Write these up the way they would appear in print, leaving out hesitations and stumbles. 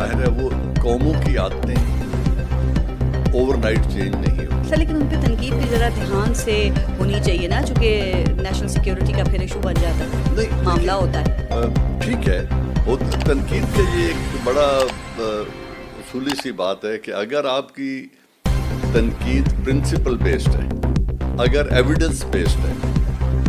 ظاہر ہے وہ قوموں کی عادتیں اوور نائٹ چینج نہیں ہوتی. سر لیکن ان پہ تنقید بھی ذرا دھیان سے ہونی چاہیے نا, چونکہ نیشنل سیکیورٹی کا پھر ایشو بن جاتا ہے, معاملہ ہوتا ہے. ٹھیک ہے, وہ تنقید کا یہ ایک بڑا اصولی سی بات ہے کہ اگر آپ کی تنقید پرنسپل بیسڈ ہے, اگر ایویڈنس بیسڈ ہے,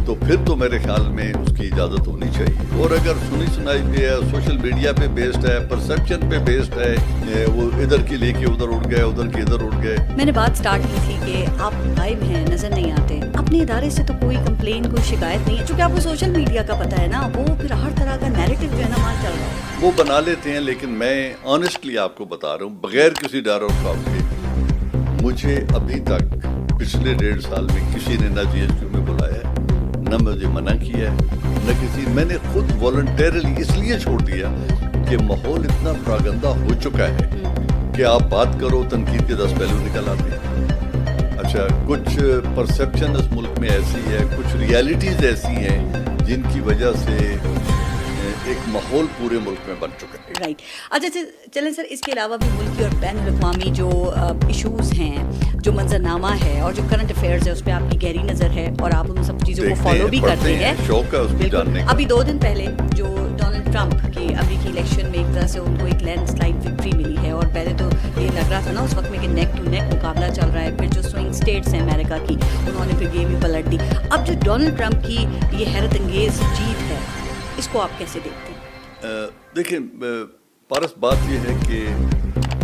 تو پھر تو میرے خیال میں اس کی اجازت ہونی چاہیے. اور اگر سنی سنائی پہ ہے, سوشل میڈیا پہ بیسڈ ہے, پرسیپشن پہ بیسڈ ہے, وہ ادھر کی لے کے ادھر اڑ گئے, ادھر کی ادھر اڑ گئے. میں نے بات سٹارٹ کی تھی کہ آپ غائب ہیں, نظر نہیں آتے. اپنے ادارے سے تو کوئی کمپلین, کوئی شکایت نہیں ہے, چونکہ آپ کو سوشل میڈیا کا پتہ ہے نا, وہ پھر ہر طرح کا نیریٹو جو ہے نا وہاں چل رہا ہے. وہ بنا لیتے ہیں, لیکن میں آنیسٹلی آپ کو بتا رہا ہوں, بغیر کسی ڈر اور خوف کے, مجھے ابھی تک پچھلے 1.5 سال میں کسی نے نہ جی ایس کیو میں بلایا ہے, نہ مجھے منع کیا ہے, نہ کسی. میں نے خود والنٹیرلی اس لیے چھوڑ دیا کہ ماحول اتنا پراگندہ ہو چکا ہے کہ آپ بات کرو, تنقید کے 10 پہلو نکل آتے ہیں. اچھا, کچھ پرسیپشن اس ملک میں ایسی ہے, کچھ ریالٹیز ایسی ہیں جن کی وجہ سے ایک ماحول پورے ملک میں بن چکا ہے. رائٹ. اچھا چلیں سر, اس کے علاوہ بھی ملکی اور بین الاقوامی جو ایشوز ہیں, جو منظرنامہ ہے اور جو کرنٹ افیئرز ہے, اس پہ آپ کی گہری نظر ہے اور آپ ان سب چیزوں کو فالو بھی کرتے ہیں. شوق ہے اس کو جاننے کا. ابھی 2 دن پہلے جو ڈونلڈ ٹرمپ کی امریکی الیکشن میں ایک طرح سے ان کو ایک لینڈ سلائڈ وکٹری ملی ہے, اور پہلے تو یہ لگ رہا تھا نا اس وقت میں کہ نیک ٹو نیک مقابلہ چل رہا ہے. پھر جو سوئنگ اسٹیٹس ہیں امریکہ کی, انہوں نے پھر گیم ہی پلٹ دی. اب جو ڈونلڈ ٹرمپ کی یہ حیرت انگیز جیت ہے, اس کو آپ کیسے دیکھتے ہیں؟ دیکھیں پارس, بات یہ ہے کہ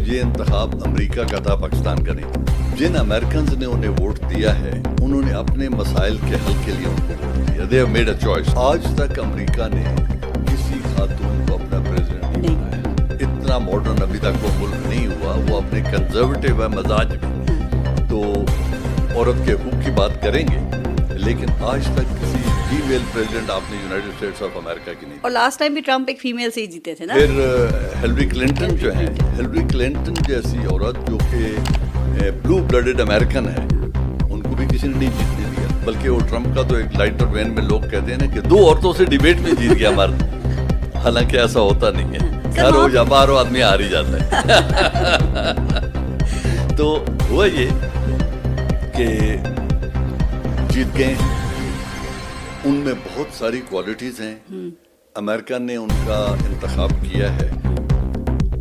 یہ انتخاب امریکہ کا تھا, پاکستان کا نہیں. جن امریکنز نے انہیں ووٹ دیا ہے, انہوں نے اپنے مسائل کے حل کے لیے ان کو ووٹ دیا. they have made a choice. آج تک امریکہ نے کسی خاتون کو اپنا پریزیڈنٹ نہیں بنایا. اتنا ماڈرن ابھی تک وہ ملک نہیں ہوا. وہ اپنے کنزرویٹو ہے مزاج میں, تو عورت کے حقوق کی بات کریں گے, لیکن آج تک کسی فیمیل پریزیڈنٹ آپ نے یونائٹڈ اسٹیٹس آف امریکہ کی نہیں. اور لاسٹ ٹائم بھی ٹرمپ ایک فیمیل سے ہی جیتے تھے نا. پھر ہیلری کلنٹن جو ہیں, ہیلری کلنٹن جیسی عورت جو کہ بلو بلڈڈ امریکن ہے, ان کو بھی کسی نے نہیں جیتنے دیا. بلکہ وہ ٹرمپ کا تو ایک لائٹر وین میں لوگ کہتے ہیں نا کہ 2 عورتوں سے ڈیبیٹ میں جیت گیا مرد. حالانکہ ایسا ہوتا نہیں ہے, ہر ہو یا بار ہو آدمی ہار ہی جاتا ہے. تو ہوا یہ کہ جیت گئے ہیں. ان میں بہت ساری کوالٹیز ہیں, امریکہ نے ان کا انتخاب کیا ہے.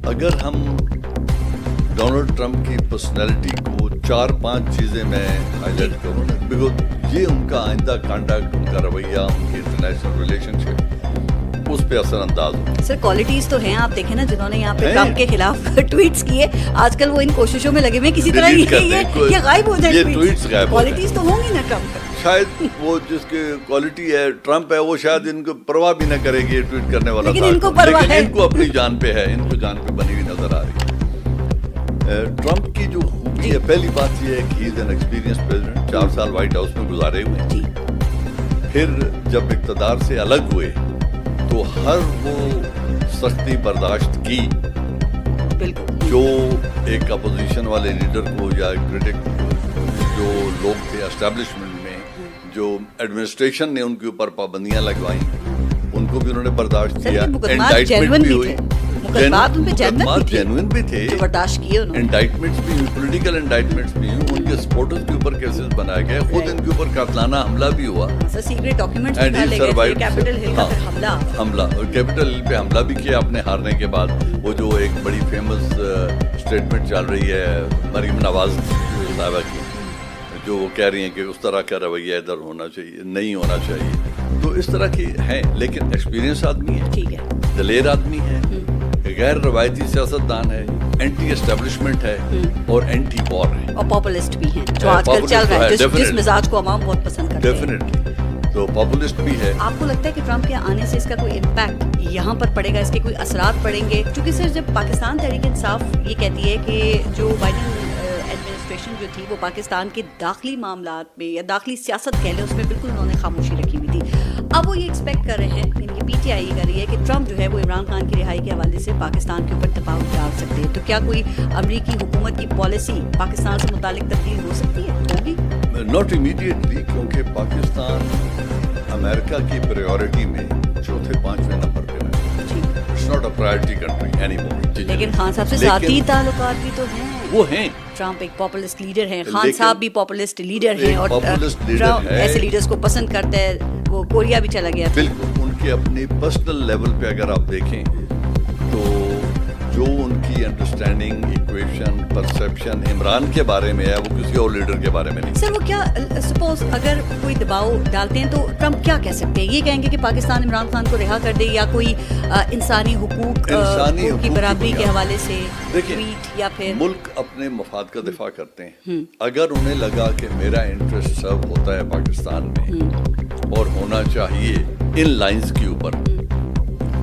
اگر ہم ڈونلڈ ٹرمپ کی پرسنالٹی کو 4-5 چیزیں میں ہائی لائٹ کروں نا, بیکاز یہ ان کا آئندہ کانڈکٹ, ان کا رویہ, ان کی انٹرنیشنل ریلیشن شپ, اس پہ اثر انداز ہو. سر کوالٹیز تو ہیں, آپ دیکھیں نا, جنہوں نے یہاں پہ ٹرمپ کے خلاف ٹویٹس کیے, آج کل وہ ان کوششوں میں لگے ہوئے کسی طرح یہ غائب ہو جائے. کوالٹیز تو ہوں گی نا ٹرمپ پر. شاید وہ جس کی کوالٹی ہے ٹرمپ ہے, وہ شاید ان کو پرواہ بھی نہ کرے گی ٹویٹ کرنے والا, لیکن ان کو اپنی جان پہ ہے, ان کو جان پہ بنی ہوئی نظر آ رہی ہے. ٹرمپ کی جو خوبی ہے, پہلی بات یہ ہے کہ ہی از این ایکسپیرینس پریزیڈنٹ, 4 سال وائٹ ہاؤس میں گزارے ہوئے ہیں. پھر جب اقتدار سے الگ ہوئے تو ہر وہ سختی برداشت کی جو ایک اپوزیشن والے لیڈر کو یا کرٹک جو لوگ تھے اسٹیبلشمنٹ میں, جو ایڈمنسٹریشن نے ان کے اوپر پابندیاں لگوائیں, ان کو بھی انہوں نے برداشت کیا. انڈائٹمنٹ بھی ہوئی, مقدمات جینوئن بھی تھے, انڈائٹمنٹس بھی ہوئی, پولیٹیکل انڈائٹمنٹس بھی ہوئی, ان کے سپورٹرز کے اوپر کیسز بنائے گئے, خود ان کے اوپر قاتلانہ حملہ بھی ہوا. حملہ کیپٹل ہل پہ حملہ بھی کیا اپنے ہارنے کے بعد. وہ جو ایک بڑی فیمس اسٹیٹمنٹ چل رہی ہے مریم نواز صاحبہ کی, جو وہ کہہ رہی ہیں کہ اس طرح کا رویہ ادھر ہونا چاہیے, نہیں ہونا چاہیے. تو اس طرح کی ہیں, لیکن ایکسپیرینس آدمی ہے, دلیر آدمی ہے, غیر روایتی سیاستدان ہے, اینٹی اسٹیبلشمنٹ ہے اور اینٹی وار ہے, اور پاپولسٹ بھی ہیں, جو آج کل چل رہا ہے, جس مزاج کو عوام بہت پسند کرتے ہیں. ڈیفینیٹلی, تو پاپولسٹ بھی ہے. آپ کو لگتا ہے کہ ٹرمپ کے آنے سے اس کا کوئی امپیکٹ یہاں پر پڑے گا, اس کے کوئی اثرات پڑیں گے؟ کیونکہ سر جب پاکستان تحریک انصاف یہ کہتی ہے کہ جو بائیڈن ایڈمنسٹریشن جو تھی وہ پاکستان کے داخلی معاملات میں یا داخلی سیاست کہہ لیں اس میں بالکل انہوں نے خاموشی رکھی ہوئی تھی, اب وہ یہ ایکسپیکٹ کر رہے ہیں, یعنی کہ پی ٹی آئی کر رہی ہے کہ ٹرمپ جو ہے وہ عمران خان کی رہائی کے حوالے سے پاکستان کے اوپر دباؤ ڈال سکتے ہیں. تو کیا کوئی امریکی حکومت کی پالیسی پاکستان سے متعلق تبدیل ہو سکتی ہے؟ ہوگی ناٹ امیڈیٹلی, کیونکہ پاکستان امریکہ کی پریورٹی میں 4-5 نمبر پہ ہے. it's not a priority country anymore. لیکن خان صاحب سے ذاتی تعلقات بھی تو ہیں. وہ ہیں. ٹرمپ ایک پاپولسٹ لیڈر ہیں, خان صاحب بھی پاپولسٹ لیڈر ہیں, اور ٹرمپ ایسے لیڈرز کو پسند کرتا ہے. وہ کوریا بھی چلا گیا. بالکل. ان کے اپنی پرسنل لیول پہ اگر آپ دیکھیں تو جو ان کی انڈرسٹینڈنگ, ایکویشن, پرسیپشن عمران کے بارے میں ہے, وہ کسی اور لیڈر کے بارے میں نہیں. سر وہ کیا سپوز اگر کوئی دباؤ ڈالتے ہیں تو ٹرمپ کیا کہہ سکتے ہیں؟ یہ کہیں گے کہ پاکستان عمران خان کو رہا کر دے, یا کوئی انسانی حقوق کی برابری کے حوالے سے ٹویٹ, یا پھر ملک اپنے مفاد کا دفاع کرتے ہیں. اگر انہیں لگا کہ میرا انٹرسٹ سرو ہوتا ہے پاکستان میں اور ہونا چاہیے ان لائنز کے اوپر,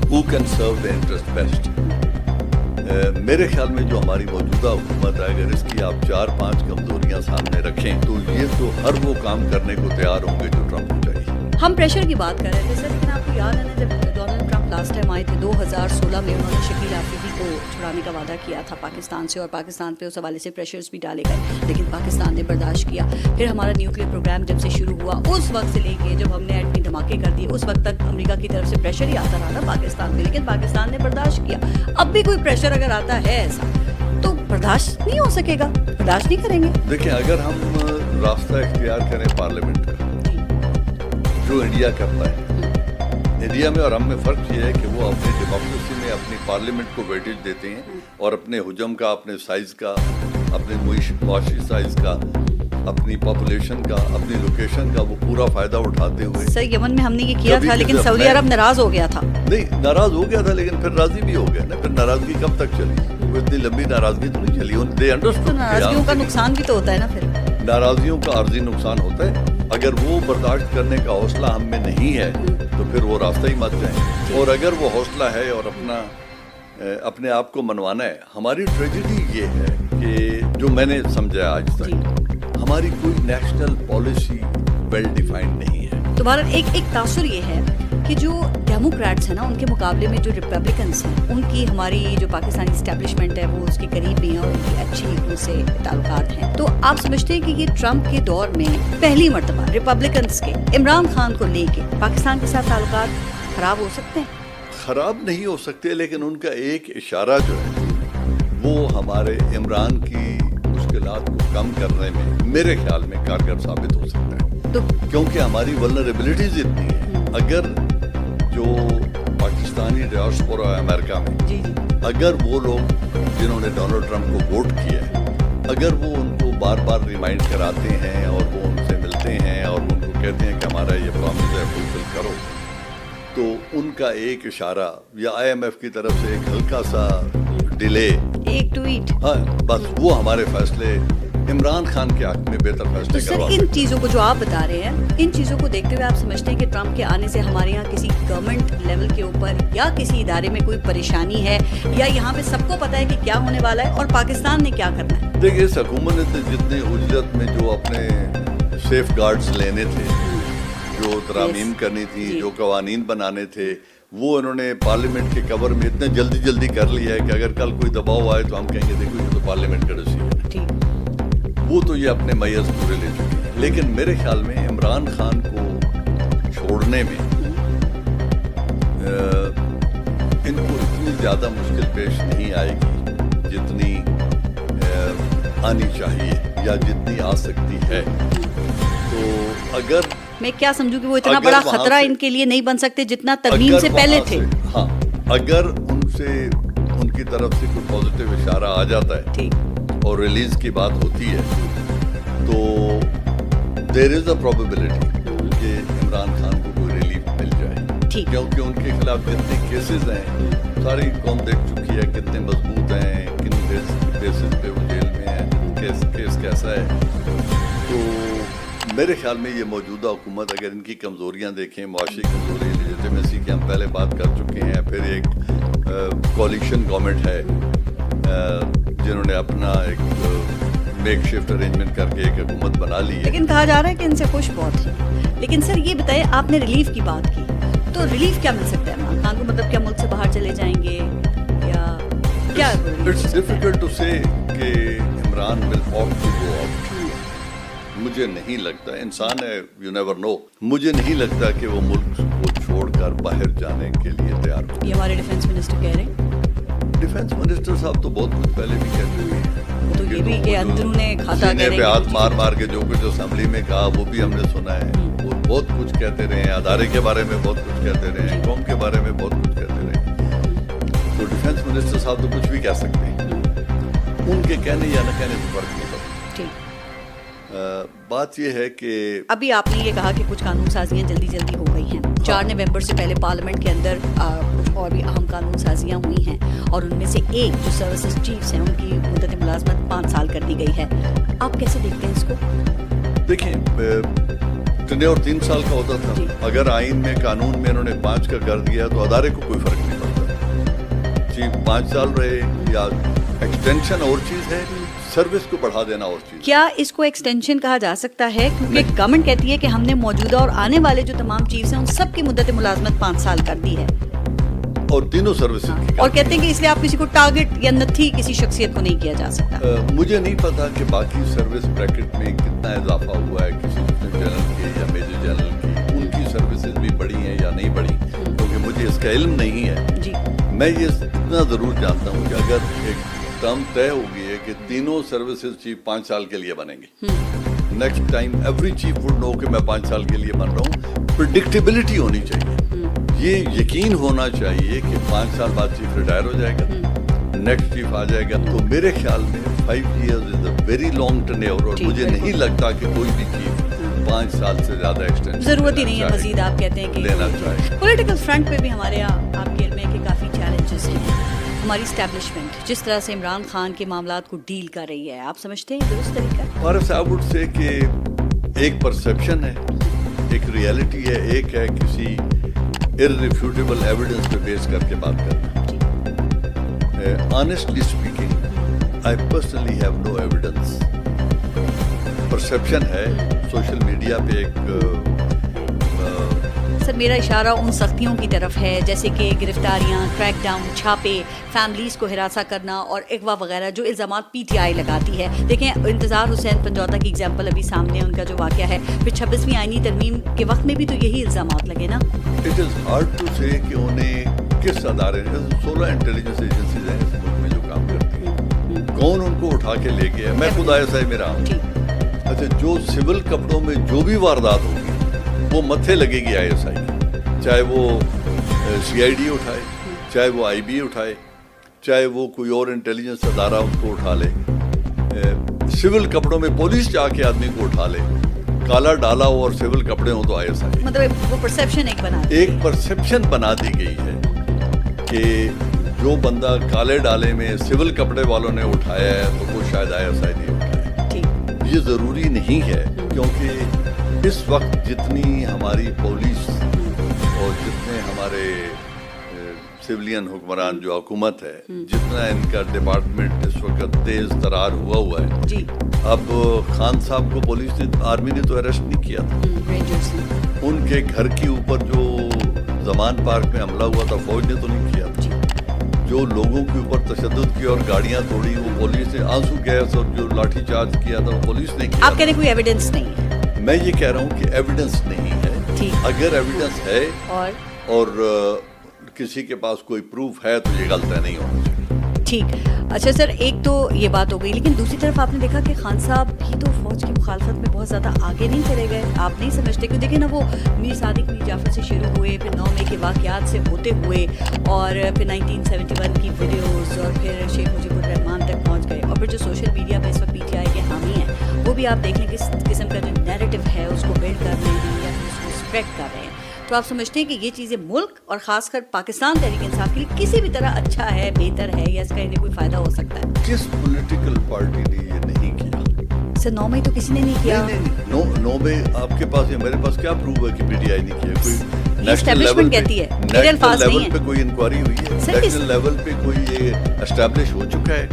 who can serve the interest best. میرے خیال میں جو ہماری موجودہ حکومت ہے, اگر اس کی آپ 4-5 کمزوریاں سامنے رکھیں تو یہ تو ہر وہ کام کرنے کو تیار ہوں گے جو ٹرمپ کو چاہیے. ہم پریشر کی بات کر رہے تھے سر, لیکن آپ کو یاد ہے نا جب ڈونلڈ ٹرمپ لاسٹ ٹائم آئے تھے 2016 میں, انہوں نے شکیل آفریدی کو چھڑانے کا وعدہ کیا تھا پاکستان سے, اور پاکستان پہ اس حوالے سے پریشرز بھی ڈالے گئے, لیکن پاکستان نے برداشت کیا. پھر ہمارا نیوکلیئر پروگرام جب سے شروع ہوا, اس وقت سے لے کے جب ہم نے ایٹمی دھماکے کر دیے, اس وقت تک امریکہ کی طرف سے پریشر ہی آتا رہا نا پاکستان پہ, لیکن پاکستان نے برداشت کیا. اب بھی کوئی پریشر اگر آتا ہے ایسا تو برداشت نہیں ہو سکے گا, برداشت نہیں کریں گے. دیکھیں, اگر ہم راستہ اختیار کریں پارلیمنٹ کا, جو انڈیا کرتا ہے, انڈیا میں اور ہم میں فرق یہ ہے کہ وہ اپنی ڈیموکریسی میں اپنی پارلیمنٹ کو ویٹیج دیتے ہیں, اور اپنے حجم کا, اپنے سائز کا, اپنے معاشی سائز کا, اپنی پاپولیشن کا, اپنی لوکیشن کا وہ پورا فائدہ اٹھاتے ہوئے. سر یمن میں ہم نے یہ کیا تھا, لیکن سعودی عرب ناراض ہو گیا تھا. نہیں, ناراض ہو گیا تھا, لیکن پھر راضی بھی ہو گیا نا. پھر ناراضگی کب تک چلی؟ وہ اتنی لمبی ناراضگی تو نہیں چلی. ناراضگیوں کا نقصان بھی تو ہوتا ہے نا. پھر ناراضیوں کا عارضی نقصان ہوتا ہے. اگر وہ برداشت کرنے کا حوصلہ ہم میں نہیں ہے تو پھر وہ راستہ ہی مت جائیں. اور اگر وہ حوصلہ ہے اور اپنے آپ کو منوانا ہے, ہماری ٹریجڈی یہ ہے کہ جو میں نے سمجھا آج تک, ہماری کوئی نیشنل پالیسی ویل ڈیفائنڈ نہیں ہے. تو بھارت ایک تاثر یہ ہے کہ جو ڈیموکریٹس ہیں نا, ان کے مقابلے میں جو ریپبلکنس ہیں, ان کی ہماری جو پاکستانی اسٹیبلشمنٹ ہے وہ اس کے قریب بھی ہیں, اور ان کی اچھی ان سے تعلقات ہیں. تو آپ سمجھتے ہیں کہ یہ ٹرمپ کے دور میں پہلی مرتبہ ریپبلکنس کے عمران خان کو لے کے پاکستان کے ساتھ تعلقات خراب ہو سکتے ہیں؟ خراب نہیں ہو سکتے, لیکن ان کا ایک اشارہ جو ہے وہ ہمارے عمران کی مشکلات کو کم کرنے میں میرے خیال میں کارگر ثابت ہو سکتا ہے. کیونکہ ہماری ولنریبلٹیز اتنی ہیں. اگر جو پاکستانی ڈائسپورا ہے امریکہ میں, اگر وہ لوگ جنہوں نے ڈونلڈ ٹرمپ کو ووٹ کیا ہے, اگر وہ ان کو بار بار ریمائنڈ کراتے ہیں اور وہ ان سے ملتے ہیں اور ان کو کہتے ہیں کہ ہمارا یہ پرامس ہے فلفل کرو, تو ان کا ایک اشارہ یا IMF کی طرف سے ایک ہلکا سا ڈیلے, ایک ٹویٹ, ہاں بس وہ ہمارے فیصلے عمران خان کے حق میں بہتر فیصلے کروا. ان چیزوں کو جو آپ بتا رہے ہیں, ان چیزوں کو دیکھتے ہوئے آپ سمجھتے ہیں کہ ٹرمپ کے آنے سے ہمارے یہاں کسی گورنمنٹ لیول کے اوپر یا کسی ادارے میں کوئی پریشانی ہے, یا یہاں پہ سب کو پتا ہے کہ کیا ہونے والا ہے اور پاکستان نے کیا کرنا ہے؟ دیکھیے, اس حکومت نے جتنے اجرت میں جو اپنے سیف گارڈز لینے تھے, جو ترامیم کرنی تھی, جو قوانین بنانے تھے, وہ انہوں نے پارلیمنٹ کے کور میں اتنے جلدی کر لیا ہے کہ اگر کل کوئی دباؤ آئے تو ہم کہیں گے دیکھو یہ تو پارلیمنٹ کا ڈیسیژن ہے. وہ تو یہ اپنے میز پورے لے چکے ہیں. لیکن میرے خیال میں عمران خان کو چھوڑنے میں ان کو اتنی زیادہ مشکل پیش نہیں آئے گی جتنی آنی چاہیے یا جتنی آ سکتی ہے. تو اگر میں کیا سمجھوں کہ وہ اتنا بڑا خطرہ ان کے لیے نہیں بن سکتے جتنا ترمیم سے پہلے تھے. ہاں, اگر ان کی طرف سے کوئی پازیٹیو اشارہ آ جاتا ہے اور ریلیز کی بات ہوتی ہے, تو دیر از اے پروبیبلٹی کہ عمران خان کو کوئی ریلیف مل جائے, کیونکہ ان کے خلاف جتنے کیسز ہیں ساری قوم دیکھ چکی ہے, کتنے مضبوط ہیں, کن بیسز پہ وہ جیل میں ہیں, کیس کیسا ہے. تو میرے خیال میں یہ موجودہ حکومت اگر ان کی کمزوریاں دیکھیں, معاشی کمزوری, لیجیٹیمیسی کی ہم پہلے بات کر چکے ہیں, پھر ایک کولیشن گورنمنٹ ہے جنہوں نے اپنا ایک میک شفٹ ارینجمنٹ کر کے ایک حکومت بنا لی ہے. لیکن کہا جا رہا ہے کہ ان سے خوش بہت ہے. لیکن سر یہ بتائیں, آپ نے ریلیف کی بات کی, تو ریلیف کیا مل سکتا ہے عمران خان کو؟ مطلب کیا ملک سے باہر چلے جائیں گے یا کیا؟ اٹس ڈیفیکلٹ ٹو سے کہ عمران ول آپٹ ٹو گو آؤٹ. مجھے نہیں لگتا, انسان ہے, یو نیور نو, مجھے نہیں لگتا کہ وہ ملک کو چھوڑ کر باہر جانے کے لیے تیار ہو. یہ ہمارے ڈیفینس منسٹر کہہ رہے ہیں. ڈیفینس منسٹر صاحب تو بہت کچھ پہلے بھی کہہ چکے ہیں. تو یہ بھی کہ اندرون کھاتا سینے پہ ہاتھ مار مار کے جو کچھ اسمبلی میں کہا وہ بھی ہم نے سنا ہے. وہ بہت کچھ کہتے رہے ہیں, ادارے کے بارے میں بہت کچھ کہتے رہے ہیں, قوم کے بارے میں بہت کچھ کہتے رہے ہیں. تو ڈیفینس منسٹر صاحب تو کچھ بھی کہہ سکتے ہیں, ان کے کہنے یا نہ کہنے سے فرق نہیں پڑتا. بات یہ ہے کہ ابھی آپ نے یہ کہا کہ کچھ قانون سازیاں جلدی ہو گئی ہیں. 4 نومبر سے پہلے پارلیمنٹ کے اندر کچھ اور بھی اہم قانون سازیاں ہوئی ہیں, اور ان میں سے ایک جو سروسز چیفز ہیں ان کی مدت ملازمت 5 سال کر دی گئی ہے. آپ کیسے دیکھتے ہیں اس کو؟ دیکھیں, ٹینیور 3 سال کا ہوتا تھا. اگر آئین میں قانون میں انہوں نے 5 کا کر دیا تو ادارے کو کوئی فرق نہیں پڑتا. چیف 5 سال رہے یا ایکسٹینشن اور چیز ہے, سروس کو بڑھا دینا اور چیز. کیا اس کو ایکسٹینشن کہا جا سکتا ہے؟ کیونکہ گورنمنٹ کہتی ہے کہ ہم نے موجودہ اور آنے والے جو تمام چیفز ہیں ان سب کی مدت ملازمت 5 سال کر دی ہے, اور تینوں سروسز کی, اور کہتے ہیں کہ اس لیے آپ کسی کو ٹارگٹ یا نتھی کسی شخصیت کو نہیں کیا جا سکتا. مجھے نہیں پتا کہ باقی سروس بریکٹ میں کتنا اضافہ ہوا ہے کسی جنرل کے یا میجر جنرل کی, ان کی سروسز بھی بڑھی ہیں یا نہیں بڑھی, کیونکہ مجھے اس کا علم نہیں ہے. جی, میں یہ اتنا ضرور جانتا ہوں کہ اگر ایک ٹرم طے ہو گئی ہے کہ تینوں سروسز چیف 5 سال کے لیے بنیں گے, next time every chief would know کہ میں 5 سال کے لیے بن رہا ہوں. پریڈکٹیبلٹی ہونی چاہیے, یہ یقین ہونا چاہیے کہ 5 سال بعد چیف ریٹائر ہو جائے گا, نیکسٹ چیف آ جائے گا. تو میرے خیال میں 5 years is a very long tenure, اور مجھے نہیں لگتا کہ کوئی بھی چیف 5 سال سے زیادہ ایکسٹینشن ضرورت ہی نہیں ہے مزید. آپ کہتے ہیں کہ لینا چاہیے. پولیٹیکل فرنٹ پہ بھی ہمارے یہاں آپ کے علم ہے کہ کافی چیلنجز ہیں. ہماری اسٹیبلشمنٹ جس طرح سے عمران خان کے معاملات کو ڈیل کر رہی ہے, آپ سمجھتے ہیں درست طریقہ؟ عارف صاحب وڈ سے کہ ایک پرسیپشن ہے, ایک ریئلٹی ہے, ایک ہے کسی irrefutable ایویڈنس پہ بیس کر کے بات کرنا. Honestly speaking I personally have no evidence. Perception ہے, سوشل میڈیا پہ ایک سر میرا اشارہ ان سختیوں کی طرف ہے جیسے کہ گرفتاریاں, کریک ڈاؤن, چھاپے, فیملیز کو ہراساں کرنا اور اغوا وغیرہ جو الزامات پی ٹی آئی لگاتی ہے. دیکھیں انتظار حسین پنجوتا کی ایگزامپل ابھی سامنے, ان کا جو واقعہ ہے, پھر 26ویں آئینی ترمیم کے وقت میں بھی تو یہی الزامات لگے نا. اٹ از ہارڈ ٹو سے کہ انہیں کس ادارے, 16 انٹیلیجنس ایجنسیز ہیں اس ملک میں جو کام کرتی ہیں, کون ان کو اٹھا کے لے گیا. میں خود آئی ایس آئی میں رہا ہوں. اچھا, جو سول کپڑوں میں جو بھی واردات ہوگی وہ متھے لگے گی آئی ایس آئی کی, چاہے وہ سی آئی ڈی اٹھائے, چاہے وہ آئی بی اٹھائے, چاہے وہ کوئی اور انٹیلیجنس ادارہ ان کو اٹھا لے. سول کپڑوں میں پولیس جا کے آدمی کو اٹھا لے, کالا ڈالا ہو اور سول کپڑے ہوں تو آئی ایس آئی. مطلب وہ پرسیپشن ایک پرسیپشن بنا دی گئی ہے کہ جو بندہ کالے ڈالے میں سول کپڑے والوں نے اٹھایا ہے تو وہ شاید آئی ایس آئی نہیں اٹھائے. یہ ضروری نہیں ہے, کیونکہ اس وقت جتنی ہماری پولیس اور جتنے ہمارے سویلین حکمران جو حکومت ہے, جتنا ان کا ڈپارٹمنٹ اس وقت تیز ترار ہوا ہے. جی, اب خان صاحب کو پولیس نے, آرمی نے تو اریسٹ نہیں کیا تھا. ان کے گھر کے اوپر جو زمان پارک میں حملہ ہوا تھا فوج نے تو نہیں کیا تھا. جو لوگوں کے اوپر تشدد کیا اور گاڑیاں توڑی وہ پولیس نے, آنسو گیس اور جو لاٹھی چارج کیا تھا وہ پولیس نے کیا. آپ کہہ رہے کوئی ایویڈنس نہیں ہے؟ میں یہ کہہ رہا ہوں کہ ایویڈنس نہیں ہے. اگر ایویڈنس ہے اور کسی کے پاس کوئی پروف ہے تو یہ غلط ہے, نہیں ہونا چاہیے. ٹھیک. اچھا سر, ایک تو یہ بات ہو گئی, لیکن دوسری طرف آپ نے دیکھا کہ خان صاحب بھی تو فوج کی مخالفت میں بہت زیادہ آگے نہیں چلے گئے. آپ نہیں سمجھتے کہ دیکھیں نا, وہ میر صادق میر جعفر سے شروع ہوئے, پھر 9 مئی کے واقعات سے ہوتے ہوئے, اور پھر 1971 کی ویڈیوز, اور پھر شیخ مجیب الرحمان تک پہنچ گئے, اور پھر جو سوشل میڈیا پہ اس وقت پی ٹی آئی کے حامی ہیں وہ بھی آپ دیکھ لیں کس قسم کا جو نیریٹو ہے اس کو بلڈ کر رہے ہیں یا اس کو اسپریڈ کر رہے ہیں. تو آپ سمجھتے ہیں کہ یہ چیزیں ملک اور خاص کر پاکستان تحریک انصاف کے لیے کسی بھی طرح اچھا ہے, بہتر ہے, یا اس کا انہیں کوئی فائدہ ہو سکتا ہے؟ کس پولیٹیکل پارٹی نے یہ نہیں کیا؟ سر 9 مئی تو کسی نے نہیں کیا. 9 مئی آپ کے پاس یا میرے پاس کیا پروف ہے کہ پی ٹی آئی نے کیا؟ کوئی اسٹیبلشمنٹ کہتی ہے, میرے الفاظ نہیں ہیں. نیشنل لیول پہ کوئی انکوائری ہوئی ہے؟ نیشنل لیول پہ کوئی یہ اسٹیبلش ہو چکا ہے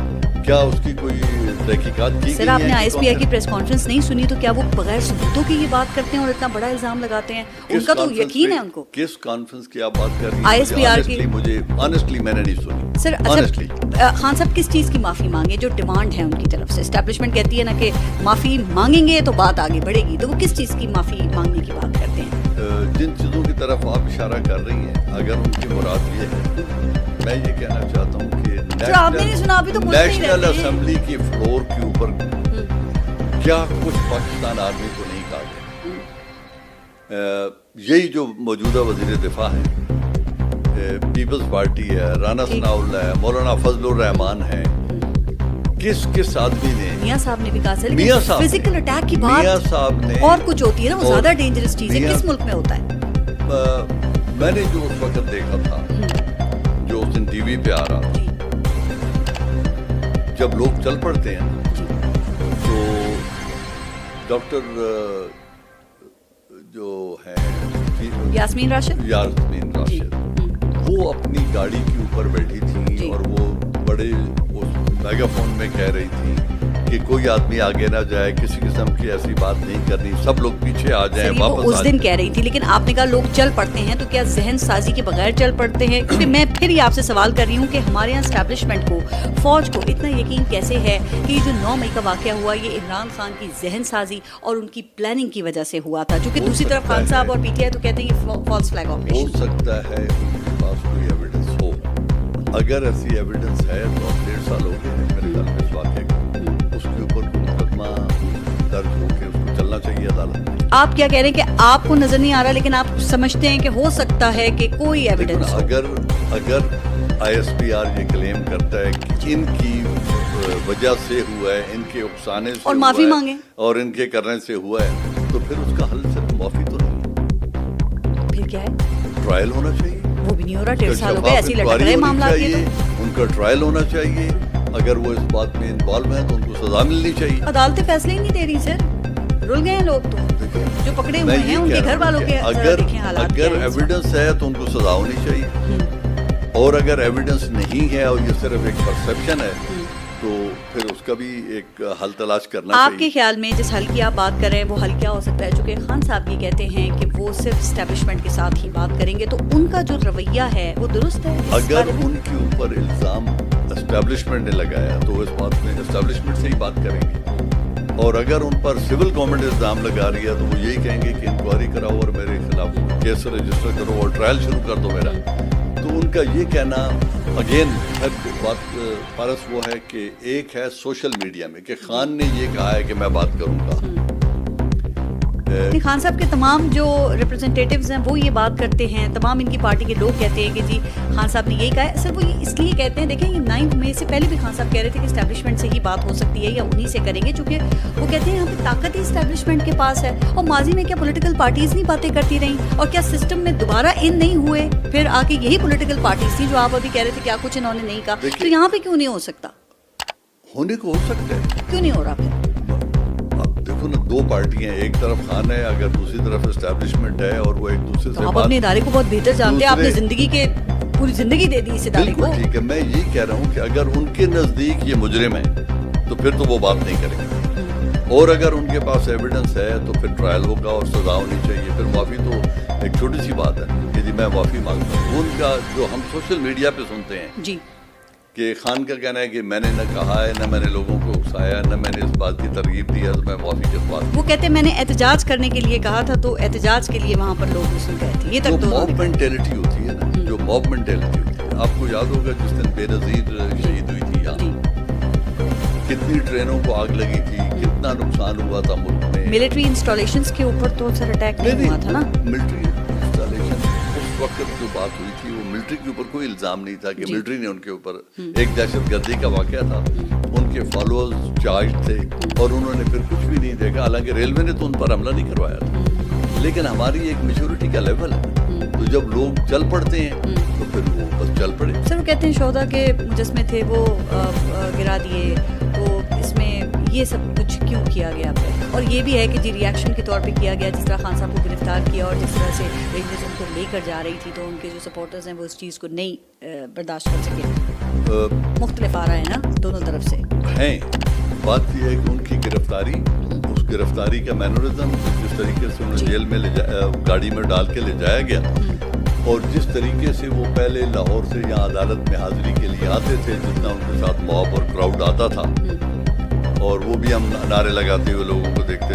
کیا؟ اس کی کوئی تحقیقات کی گئی ہے؟ سر آپ نے آئی ایس پی آئی کی پریس کانفرنس نہیں سنی تو کیا وہ بغیر ثبوتوں کی یہ بات کرتے ہیں اور اتنا بڑا الزام لگاتے ہیں؟ ان کا تو یقین ہے ان کو. کس کانفرنس کی آپ بات کر رہی ہیں؟ آئی ایس پی آر کی. مجھے آنیسٹلی میں نے نہیں سنی. سر اچھا, خان صاحب کس چیز کی معافی مانگے جو ڈیمانڈ ہے ان کی طرف سے؟ اسٹیبلشمنٹ کہتی ہے نا کہ معافی مانگیں گے تو بات آگے بڑھے گی, تو وہ کس چیز کی معافی مانگنے کی بات کرتے ہیں؟ جن چیزوں کی طرف آپ اشارہ کر رہی ہیں اگر ان کی مراد یہ ہے، میں یہ کہنا چاہتا ہوں کہ نیشنل اسمبلی کی فلور کے اوپر کیا کچھ پاکستان آرمی کو نہیں کہا گیا. یہی جو موجودہ وزیر دفاع ہیں، پیپلز پارٹی ہے، رانا ثناء اللہ ہے، مولانا فضل الرحمان ہے، کس آدمی نے، میاں صاحب نے بھی کہا ہے، میاں صاحب فزیکل اٹیک کی بات میاں صاحب نے اور کچھ ہوتی ہے نا، وہ زیادہ ڈینجرس چیز ہے. کس ملک میں ہوتا ہے؟ میں نے جو اس وقت دیکھا تھا، جو اس دن ٹی وی پہ آ رہا تھا، جب لوگ چل پڑتے ہیں تو ڈاکٹر جو ہے یاسمین راشد وہ اپنی گاڑی کے اوپر بیٹھی تھی اور وہ بڑے میگا فون میں کہہ رہی تھی کہ کوئی آدمی آگے نہ جائے، کسی قسم کی ایسی بات نہیں کرنی، سب لوگ پیچھے آ جائیں، واپس اس دن کہہ رہی تھی. لیکن آپ نے کہا لوگ چل پڑتے ہیں، تو کیا ذہن سازی کے بغیر چل پڑتے ہیں؟ کیونکہ میں پھر یہ آپ سے سوال کر رہی ہوں کہ ہمارے یہاں اسٹیبلشمنٹ کو، فوج کو اتنا یقین کیسے ہے کہ یہ جو 9 مئی کا واقعہ ہوا یہ عمران خان کی ذہن سازی اور ان کی پلاننگ کی وجہ سے ہوا تھا؟ چونکہ دوسری طرف خان صاحب اور پی ٹی آئی تو کہتے ہیں یہ فالس فلیگ آپریشن. ہو سکتا ہے ان کے پاس کوئی ایویڈنس ہو، اگر ایسی ایویڈنس ہے تو اب 1.5 سال ہو گئے میرے خیال میں اس واقعے کو، اس کے اوپر مقدمہ درج ہو کے اس کو چلنا چاہیے عدالت. آپ کیا کہہ رہے ہیں کہ آپ کو نظر نہیں آ رہا، لیکن آپ سمجھتے ہیں کہ ہو سکتا ہے کہ کوئی ایویڈنس؟ اگر آئی ایس پی آر یہ کلیم کرتا ہے کہ ان کی وجہ سے ہوا ہے، ان کے اکسانے سے اور معافی مانگے اور ان کے کرنے سے ہوا ہے، تو پھر اس کا حل صرف معافی تو نہیں، پھر کیا ہے؟ ٹرائل ہونا چاہیے. وہ بھی نہیں ہو رہا، 1.5 سال ہو گئے ایسی لٹک رہے معاملات کے. ان کا ٹرائل ہونا چاہیے، اگر وہ اس بات میں انوالو ہیں تو ان کو سزا ملنی چاہیے. عدالتیں فیصلے ہی نہیں دے رہی سر، رل گئے ہیں لوگ، تو جو پکڑے ہوئے ہیں ان کے گھر والوں کے اگر ایویڈنس ہے تو ان کو سزا ہونی چاہیے، اور اگر ایویڈنس نہیں ہے اور یہ صرف ایک پرسپشن ہے تو پھر اس کا بھی ایک حل تلاش کرنا چاہیے. آپ کے خیال میں جس حل کی آپ بات کر رہے ہیں وہ حل کیا ہو سکتا ہے؟ چونکہ خان صاحب یہ کہتے ہیں کہ وہ صرف اسٹیبلشمنٹ کے ساتھ ہی بات کریں گے، تو ان کا جو رویہ ہے وہ درست ہے؟ اگر ان کے اوپر الزام اسٹیبلشمنٹ نے لگایا تو وہ اس بات میں اسٹیبلشمنٹ سے ہی بات کریں گے، اور اگر ان پر سول گورنمنٹ الزام لگا رہی ہے تو وہ یہی کہیں گے کہ انکوائری کراؤ اور میرے خلاف کیس رجسٹر کرو اور ٹرائل شروع کر دو میرا. تو ان کا یہ کہنا اگین بات فرض وہ ہے کہ ایک ہے سوشل میڈیا میں کہ خان نے یہ کہا ہے کہ میں بات کروں گا. خان صاحب کے تمام جو ریپرزنٹیٹیوز ہیں وہ یہ بات کرتے ہیں، تمام ان کی پارٹی کے لوگ کہتے ہیں کہ جی خان صاحب نے یہی کہا ہے. سر وہ اس لیے کہتے ہیں، دیکھیں یہ 9 مئی سے پہلے بھی خان صاحب کہہ رہے تھے کہ اسٹیبلشمنٹ سے ہی بات ہو سکتی ہے یا انہی سے کریں گے، چونکہ وہ کہتے ہیں یہاں پہ طاقت ہی اسٹیبلشمنٹ کے پاس ہے. اور ماضی میں کیا پولیٹیکل پارٹیز نہیں باتیں کرتی رہیں، اور کیا سسٹم میں دوبارہ ان نہیں ہوئے، پھر آ کے یہی پولیٹیکل پارٹیز تھی جو آپ ابھی کہہ رہے تھے کیا کچھ انہوں نے نہیں کہا. تو یہاں پہ کیوں نہیں ہو سکتا؟ ہونے کو ہو سکتا ہے، کیوں نہیں ہو رہا پھر؟ دیکھو نا، 2 پارٹیاں، ایک طرف خان ہے، اگر دوسری طرف اسٹیبلشمنٹ ہے، اور وہ ایک دوسرے سے آپ اپنے ادارے کو بہت بہتر جانتے ہیں، آپ نے زندگی کے پوری زندگی دے دی اس ادارے کو. بالکل ٹھیک ہے، میں یہ کہہ رہا ہوں کہ اگر ان کے نزدیک یہ مجرم ہے تو پھر تو وہ بات نہیں کریں گے، اور اگر ان کے پاس ایویڈنس ہے تو پھر ٹرائل ہوگا اور سزا ہونی چاہیے. پھر معافی تو ایک چھوٹی سی بات ہے کہ جی میں معافی مانگتا ہوں. ان کا جو ہم سوشل میڈیا پہ سنتے ہیں جی کہ خان کا کہنا ہے کہ میں نے نہ کہا ہے، نہ میں نے لوگوں کو اکسایا، نہ میں نے اس بات کی ترغیب دی ہے، تو میں معافی کے بعد. وہ کہتے ہیں میں نے احتجاج کرنے کے لیے کہا تھا، تو احتجاج کے لیے وہاں پر لوگ سن گئے تھے. یہ تک جو موب مینٹیلٹی ہوتی ہے نا، جو موب مینٹیلٹی ہوتی ہے، آپ کو یاد ہوگا جس دن بے نظیر شہید ہوئی تھی یہاں، کتنی ٹرینوں کو آگ لگی تھی، کتنا نقصان ہوا تھا ملک میں. ملٹری انسٹالیشنز کے اوپر تو سر اٹیک نہیں ہوا تھا نا. ملٹری انسٹالیشن اس وقت جو بات ہوئی تھی وہ ملٹری کے اوپر کوئی الزام نہیں تھا کہ ملٹری نے ان کے اوپر، ایک دہشت گردی کا واقعہ تھا، ان کے فالوورز چارج تھے اور انہوں نے پھر کچھ بھی نہیں دیکھا. حالانکہ ریلوے نے تو ان پر حملہ نہیں کروایا تھا، لیکن ہماری ایک میچورٹی کا لیول ہے، تو جب لوگ چل پڑتے ہیں تو پھر وہ بس چل پڑے. سر وہ کہتے ہیں شہدا کے مجسمے تھے وہ گرا دیے، تو اس میں یہ سب کچھ کیوں کیا گیا پہ؟ اور یہ بھی ہے کہ جی ریئیکشن کے طور پہ کیا گیا، جس طرح خان صاحب کو گرفتار کیا اور جس طرح سے رینجرز ان کو لے کر جا رہی تھی، تو ان کے جو سپورٹرز ہیں وہ اس چیز کو نہیں برداشت کر سکے. مختلف آ رہا ہے نا دونوں طرف سے ہیں. بات یہ ہے کہ ان کی گرفتاری، اس گرفتاری کا مینورزم، جس طریقے سے انہیں جیل میں گاڑی میں ڈال کے لے جایا گیا، اور جس طریقے سے وہ پہلے لاہور سے یہاں عدالت میں حاضری کے لیے آتے تھے، جتنا ان کے ساتھ موب اور کراؤڈ آتا تھا، اور وہ بھی ہم نعرے لگاتے ہوئے لوگوں کو دیکھتے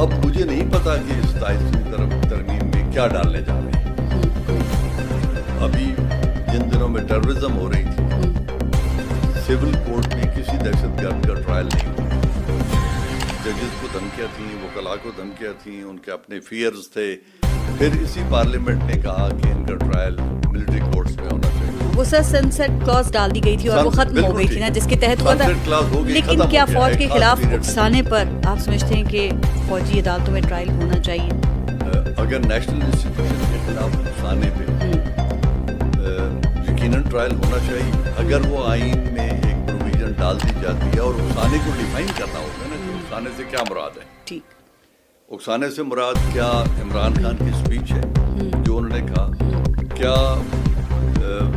اب مجھے نہیں پتا کہ 27ویں ترمیم میں کیا ڈالنے جا رہے ہیں. ابھی جن دنوں میں ٹیررزم ہو رہی تھی, سول کورٹ میں کسی دہشت گرد کا ٹرائل نہیں ہوا. ججز کو دھمکیاں تھیں, وکلاء کو دھمکیاں تھیں, ان کے اپنے فیئرز تھے. پھر اسی پارلیمنٹ نے کہا کہ ان کا ٹرائل ملٹری کورٹس میں ہونا چاہیے. وہ سر سنسٹ کلاس ڈال دی گئی تھی اور وہ ختم ہو گئی تھی نا, جس کے تحت ہوا تھا. لیکن کیا فوج کے خلاف اکسانے پر آپ سمجھتے ہیں کہ فوجی عدالتوں میں ٹرائل ہونا چاہیے؟ اگر نیشنل انسٹیٹیوشن کے خلاف اکسانے پہ یقیناً ٹرائل ہونا چاہیے. اگر وہ آئین میں ایک پروویژن ڈال دی جاتی ہے, اور اکسانے کو ڈیفائن کرنا ہوگا نا کہ اکسانے سے کیا مراد ہے. ٹھیک, اکسانے سے مراد کیا عمران خان کی اسپیچ ہے جو انہوں نے کہا, کیا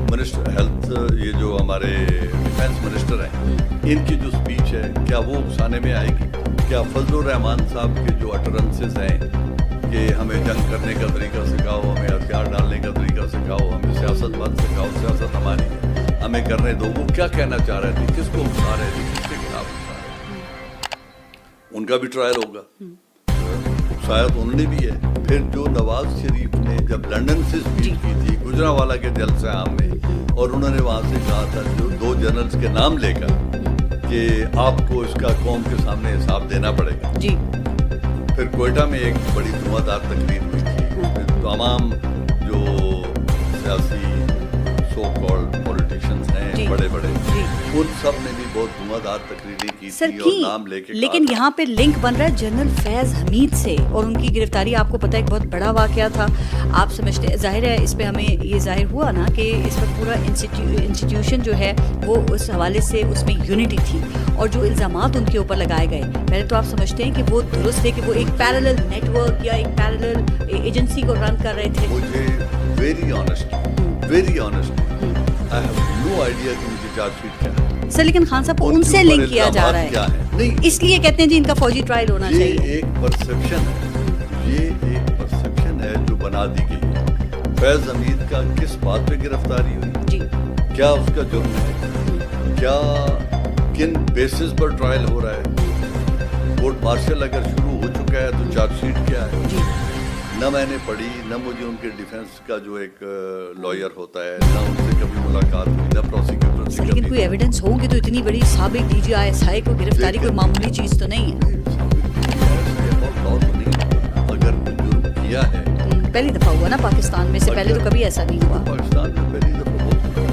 منسٹر ہیلتھ, یہ جو ہمارے ڈیفینس منسٹر ہیں, ان کی جو اسپیچ ہے کیا وہ اکسانے میں آئے گی؟ کیا فضل الرحمان صاحب کے جو اٹرنسز ہیں کہ ہمیں جنگ کرنے کا طریقہ سکھاؤ, ہمیں ہتھیار ڈالنے کا طریقہ سکھاؤ, ہمیں سیاست مت سکھاؤ, سیاست ہماری ہے, ہمیں کرنے دو, وہ کیا کہنا چاہ رہے تھے, کس کو اکسا رہے تھے, کس کے خلاف اکسا رہے تھے؟ ان کا بھی ٹرائل ہوگا. اکسایا تو انہوں نے بھی ہے. پھر جو نواز شریف نے جب لنڈن سے اسپیچ کی تھی گجرانوالہ کے جلسہ عام میں, اور انہوں نے وہاں سے کہا تھا جو 2 جنرلز کے نام لے کر کہ آپ کو اس کا قوم کے سامنے حساب دینا پڑے گا. جی. پھر کوئٹہ میں ایک بڑی دھواں دار تقریر ہوئی تھی, اس میں تمام جو سیاسی سو کالڈ پولیٹیشینز ہیں بڑے بڑے, ان سب نے بھی بہت دھواں دار تقریریں کی تھی اور نام لے کے. لیکن یہاں پہ لنک بن رہا ہے جنرل فیض حمید سے, اور ان کی گرفتاری آپ کو پتہ ہے ایک بہت بڑا واقعہ تھا. آپ سمجھتے, ظاہر ہے اس پہ ہمیں یہ ظاہر ہوا نا کہ اس وقت پورا انسٹیٹیوشن جو ہے وہ اس حوالے سے اس میں یونٹی تھی, اور جو الزامات ان کے اوپر لگائے گئے, پہلے تو آپ سمجھتے ہیں کہ وہ درست ہے کہ وہ ایک پیرلل نیٹ ورک یا ایک پیرلل ایجنسی کو رن کر رہے تھے؟ مجھے very honestly I have no idea کہ مجھے چارج شیٹ کیا ہے. سر لیکن خان صاحب ان سے لنک کیا جا رہا ہے, اس لیے کہتے ہیں جی ان کا فوجی ٹرائل ہونا چاہیے. یہ ایک پرسپشن ہے جو بنا دی گئی ہے. فیض حمید کا کس بات پہ گرفتاری ہوئی جی, کیا اس کا جرم ہے, کیا کن بیسس پر ٹرائل ہو رہا ہے, کورٹ مارشل اگر شروع ہو چکا ہے تو چارج شیٹ کیا ہے. جی, نہ میں نے پڑھی, نہ مجھے ان کے ڈیفینس کا جو ایک لائر ہوتا ہے, نہ ان سے کبھی ملاقات ہوئی, نہ پروسیکیوٹر سے. لیکن کوئی ایویڈنس ہوگی تو اتنی بڑی سابق D G I S I کو گرفتاری کوئی معمولی چیز تو نہیں ہے. اگر جرم کیا ہے, پہلی دفعہ ہوا نا پاکستان میں, سے پہلے تو کبھی ایسا نہیں ہوا. پاکستان میں پہلی دفعہ نہیں ہوا,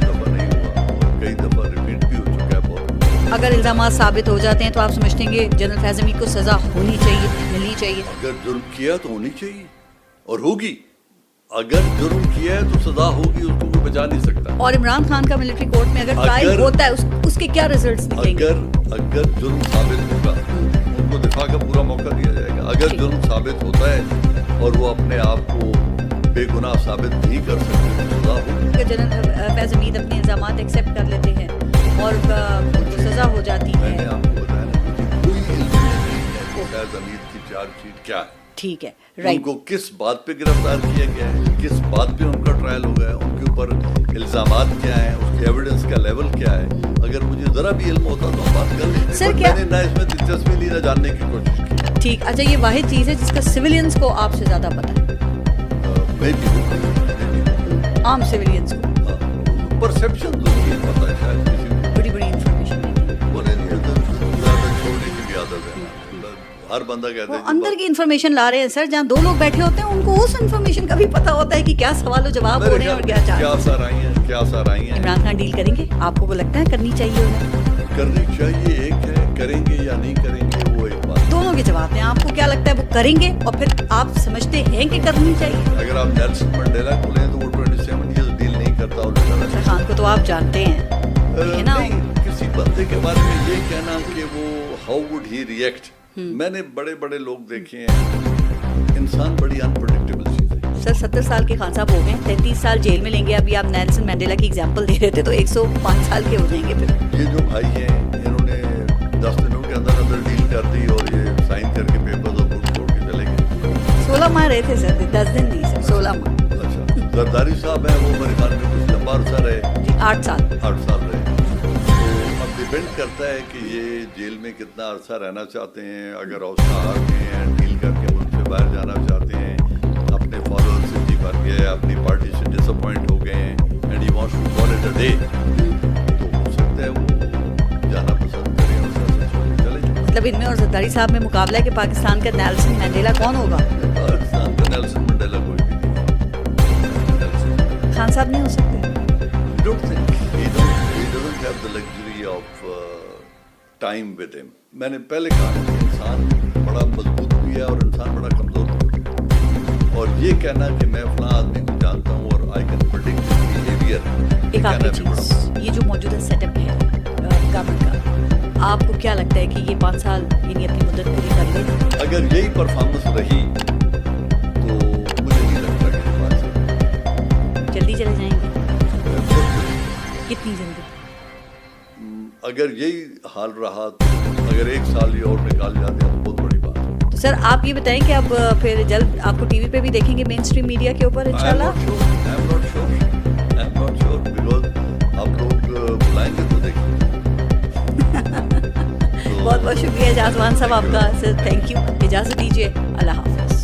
اور کئی دفعہ ریپیٹ بھی ہو چکا ہے بہت. اگر الزامات ثابت ہو جاتے ہیں تو آپ سمجھتے ہیں کہ جنرل فیض حمید کو سزا ہونی چاہیے, ملنی چاہیے؟ اگر جرم کیا تو ہونی چاہیے اور ہوگی. اگر جرم کیا ہے تو سزا ہوگی, اس کو کوئی بچا نہیں سکتا. اور عمران خان کا ملٹری کورٹ میں اگر ٹرائل ہوتا ہے اس کے کیا ریزلٹس نکلیں گے؟ اگر جرم ثابت ہوگا ان کو دفاع کا پورا موقع دیا جائے گا. اگر جرم ثابت ہوتا ہے اور وہ اپنے آپ کو بے گناہ ثابت نہیں کر سکتے تو سزا ہوگی. اگر جنرل فیض حمید اپنے الزامات ایکسیپٹ کر لیتے ہیں اور سزا ہو جاتی ہے. میں نے آپ کو بتایا نا, مجھے کوئی علم نہیں ہے کہ فیض حمید کی چارج شیٹ کیا ہے. ٹھیک ہے, ان کو کس بات پہ گرفتار کیا گیا ہے, کس بات پہ ان کا ٹرائل ہو گیا ہے, ان کے اوپر الزامات کیا ہیں, اس کے ایویڈنس کا لیول کیا ہے. اگر مجھے ذرا بھی علم ہوتا تو ہم بات کر لیتے. سر کیا میں نے نہ اس میں دلچسپی لی, نہ جاننے کی کوشش کی. ٹھیک, اچھا یہ واحد چیز ہے جس کا سویلینز کو آپ سے زیادہ پتہ ہے. میں بھی عام سویلینز کو پرسیپشن تو نہیں پتہ ہے, شاید کسی بڑی بڑی انفارمیشن بولے نہیں زیادہ چھوڑنے کی بھی عادت ہے. ہر بندہ کہتا ہے اندر کی انفارمیشن لا رہے ہیں سر, جہاں 2 لوگ بیٹھے ہوتے ہیں ان کو اس انفارمیشن کا بھی پتہ ہوتا ہے کہ کیا سوال و جواب ہو رہے ہیں اور کیا چاہ رہے ہیں. کیا سار آئی ہیں. عمران خان ڈیل کریں گے, آپ کو لگتا ہے کرنی چاہیے انہیں؟ کرنی چاہیے, ایک ہے کریں گے یا نہیں کریں گے, وہ ایک بات. دونوں کے جواب ہیں. آپ کو کیا لگتا ہے وہ کریں گے, اور پھر آپ سمجھتے ہیں کہ کرنی چاہیے؟ اگر آپ نیلسن منڈیلا کو لیں تو وہ 27 ایئرز ڈیل نہیں کرتا. اور خان کو تو آپ جانتے ہیں نا. کسی بندے کے بارے میں یہ کہنا کہ وہ ہاؤ وڈ ہی ریئیکٹ, میں نے بڑے بڑے لوگ دیکھے ہیں, انسان بڑی انپریڈکٹیبل چیز ہے. سر 70 سال کے خان صاحب ہو گئے, 33 سال جیل میں لیں گے. ابھی آپ نیلسن منڈیلا کی ایگزامپل دے رہے تھے, تو 105 سال کے ہو جائیں گے. پھر یہ جو بھائی ہیں انہوں نے 10 دنوں کے اندر ڈیل کر دی اور یہ سائن کر کے پیپرز اور بک چھوڑ کے چلے گئے. 16 ماہ رہے تھے سر, 10 دن نہیں سر, 16 ماہ. اچھا, زرداری صاحب ہیں, وہ میرے خیال میں کچھ لمبا عرصہ رہے. 8 سال رہے. تو اب ڈپینڈ کرتا ہے کہ یہ جیل میں کتنا عرصہ رہنا چاہتے ہیں. اگر اوسا آ گئے ہیں ڈیل کر کے ملک سے باہر جانا چاہتے ہیں, اپنے فالوور سے جی بھر گئے, اپنی پارٹی سے ڈس اپوائنٹ ہو گئے ہیں, and he wants to call it a day, تو ہو سکتا ہے وہ جانا پسند کریں اور سیاست چھوڑ کے چلے جائیں. مطلب ان میں اور زرداری صاحب میں مقابلہ ہے کہ پاکستان کا نیلسن مینڈیلا کون ہوگا؟ پاکستان کا نیلسن منڈیلا کوئی بھی نہیں. خان صاحب نہیں ہو سکتے؟ Don't think he doesn't have the luxury of time with him. میں نے پہلے کہا کہ انسان بڑا مضبوط بھی ہے اور انسان بڑا کمزور بھی ہے, اور یہ کہنا کہ میں فلاں آدمی کو جانتا ہوں اور I can predict his behavior. ایک آخری چیز, یہ جو موجودہ سیٹ اپ ہے گورنمنٹ کا, آپ کو کیا لگتا ہے کہ یہ 5 سال یعنی اپنی مدت پوری کر لے گا؟ اگر یہی پرفارمنس رہی تو مجھے نہیں لگتا کہ یہ 5 سال جلدی چلے جائیں گے. کتنی جلدی؟ اگر یہی حال رہا تو اگر 1 سال یہ اور نکال جاتے ہیں تو بہت بڑی بات ہے. تو سر آپ یہ بتائیں کہ اب پھر جلد آپ کو ٹی وی پہ بھی دیکھیں گے مین اسٹریم میڈیا کے اوپر انشاءاللہ؟ I'm not sure because آپ لوگ بلائیں گے تو دیکھیں گے. بہت بہت شکریہ اعجاز مان صاحب آپ کا. سر تھینک یو, اجازت دیجیے, اللہ حافظ.